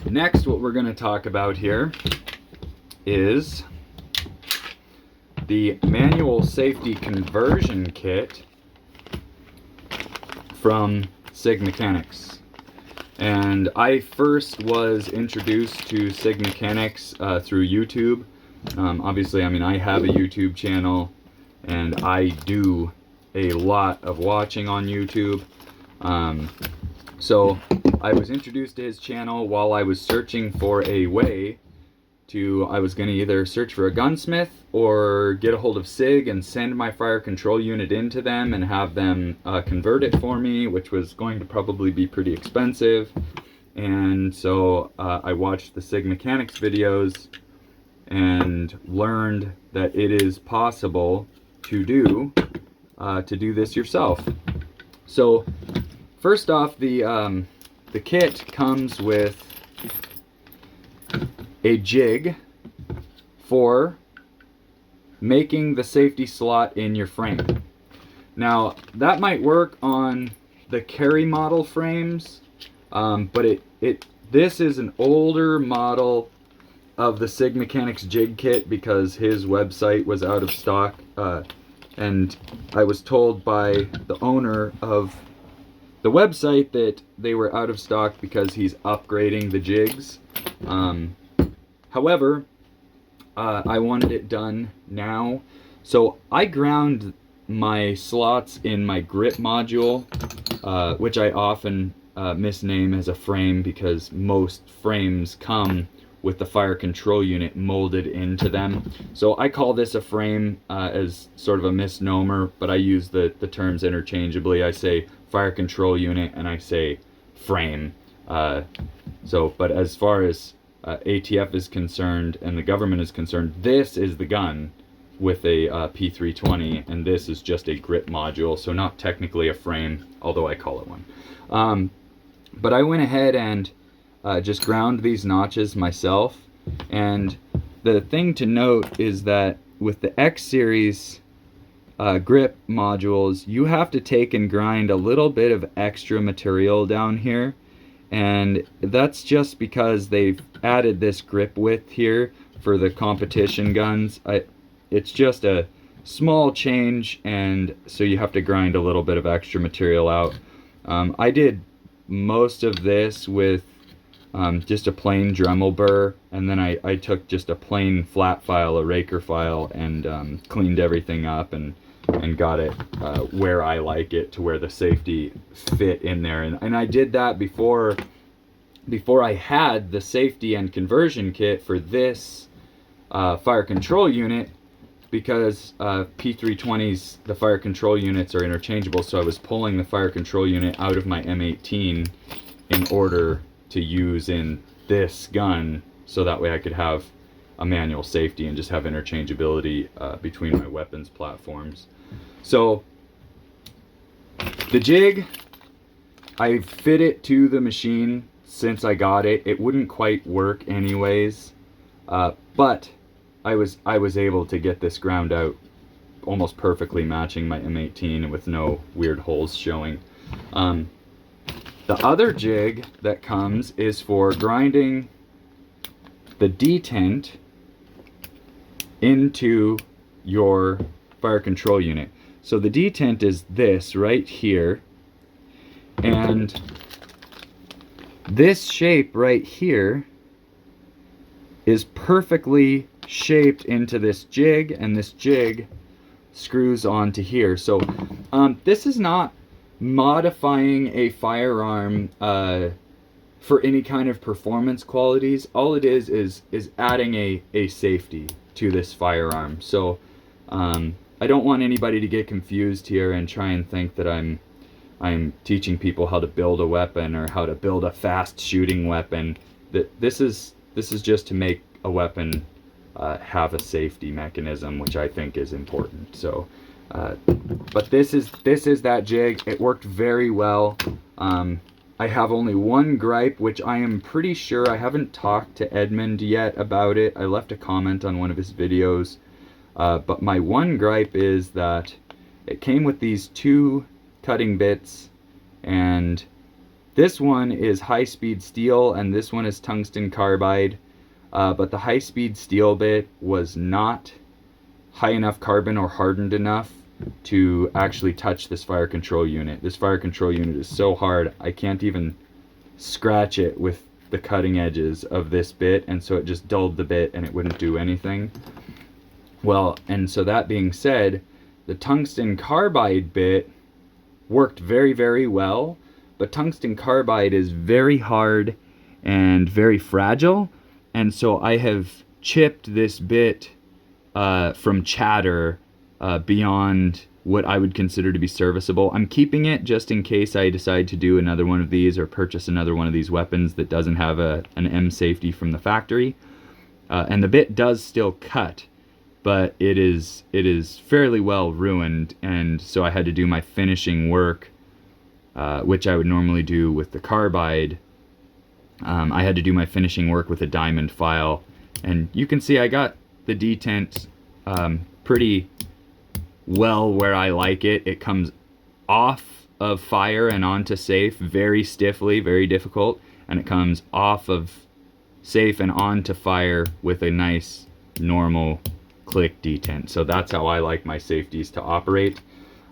Next, what we're going to talk about here is the manual safety conversion kit from SigMechanics. And I first was introduced to SigMechanics through YouTube. Obviously, I mean, I have a YouTube channel and I do a lot of watching on YouTube. So I was introduced to his channel while I was searching for a way to, I was going to either search for a gunsmith or get a hold of Sig and send my fire control unit into them and have them convert it for me, which was going to probably be pretty expensive. And so I watched the SigMechanics videos and learned that it is possible to do this yourself. So first off, the kit comes with a jig for making the safety slot in your frame. Now that might work on the carry model frames, but this is an older model of the SigMechanics jig kit because his website was out of stock, and I was told by the owner of the website that they were out of stock because he's upgrading the jigs. However, I wanted it done now, so I ground my slots in my grip module, which I often misname as a frame because most frames come with the fire control unit molded into them. So I call this a frame as sort of a misnomer, but I use the terms interchangeably. I say fire control unit and I say frame. But as far as ATF is concerned and the government is concerned, this is the gun with a P320, and this is just a grip module, so not technically a frame, although I call it one. But I went ahead and just ground these notches myself, and the thing to note is that with the X series grip modules, you have to take and grind a little bit of extra material down here, and that's just because they've added this grip width here for the competition guns. It's just a small change, and so you have to grind a little bit of extra material out. I did most of this with just a plain Dremel burr, and then I took just a plain flat file, a raker file, and cleaned everything up and got it where I like it, to where the safety fit in there. And I did that before I had the safety and conversion kit for this fire control unit, because P320s, the fire control units are interchangeable, so I was pulling the fire control unit out of my M18 in order to use in this gun, so that way I could have a manual safety and just have interchangeability between my weapons platforms. So the jig, I fit it to the machine since I got it. It wouldn't quite work anyways, but I was able to get this ground out almost perfectly, matching my M18 and with no weird holes showing. The other jig that comes is for grinding the detent into your fire control unit. So the detent is this right here, and this shape right here is perfectly shaped into this jig, and this jig screws onto here. So this is not modifying a firearm for any kind of performance qualities. All it is adding a safety to this firearm. So I don't want anybody to get confused here and try and think that I'm teaching people how to build a weapon or how to build a fast shooting weapon. This is just to make a weapon have a safety mechanism, which I think is important. So but this is that jig. It worked very well. I have only one gripe, which I am pretty sure, I haven't talked to Edmund yet about it. I left a comment on one of his videos, but my one gripe is that it came with these two cutting bits, and This one is high-speed steel, and this one is tungsten carbide. But the high-speed steel bit was not high enough carbon or hardened enough to actually touch this fire control unit. This fire control unit is so hard, I can't even scratch it with the cutting edges of this bit, and so it just dulled the bit and it wouldn't do anything. Well, and so that being said, the tungsten carbide bit worked very, very well, but tungsten carbide is very hard and very fragile, and so I have chipped this bit from chatter beyond what I would consider to be serviceable. I'm keeping it just in case I decide to do another one of these or purchase another one of these weapons that doesn't have an MsafeT from the factory. And the bit does still cut, but it is fairly well ruined, and so I had to do my finishing work, which I would normally do with the carbide. I had to do my finishing work with a diamond file, and you can see I got the detent pretty well where I like it. It comes off of fire and onto safe very stiffly, very difficult, and it comes off of safe and onto fire with a nice normal click detent. So that's how I like my safeties to operate.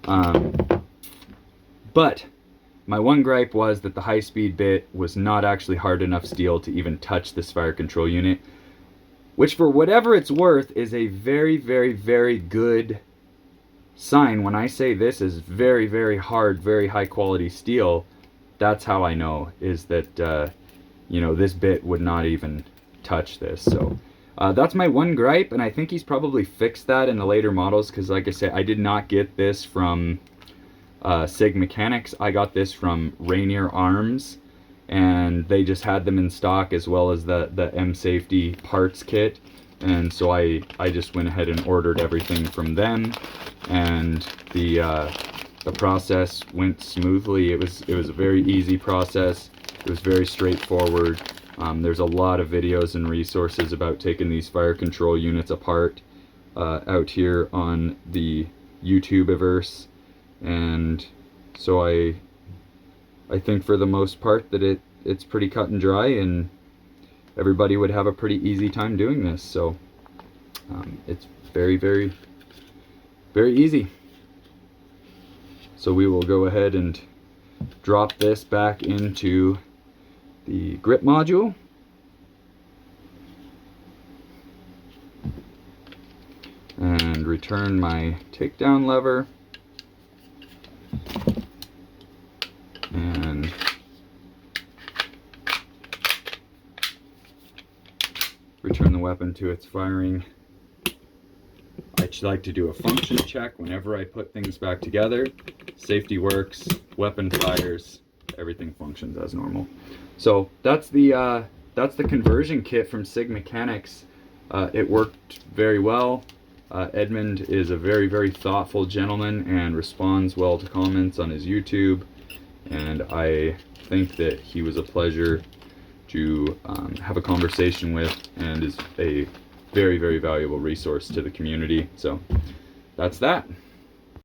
But my one gripe was that the high-speed bit was not actually hard enough steel to even touch this fire control unit, which for whatever it's worth is a very, very, very good sign. When I say this is very, very hard, very high quality steel, that's how I know, is that you know, this bit would not even touch this. So that's my one gripe, and I think he's probably fixed that in the later models, because like I said, I did not get this from SigMechanics. I got this from Rainier Arms, and they just had them in stock, as well as the MsafeT parts kit, and so I just went ahead and ordered everything from them, and the process went smoothly. It was a very easy process. It was very straightforward. There's a lot of videos and resources about taking these fire control units apart out here on the YouTubeverse, and so I think for the most part that it's pretty cut and dry, and everybody would have a pretty easy time doing this. So it's very, very, very easy. So we will go ahead and drop this back into the grip module. And return my takedown lever. And return the weapon to its firing. I like to do a function check whenever I put things back together. Safety works, weapon fires, everything functions as normal. So that's the conversion kit from SigMechanics. It worked very well. Edmund is a very, very thoughtful gentleman and responds well to comments on his YouTube, and I think that he was a pleasure to have a conversation with, and is a very, very valuable resource to the community. So that's that.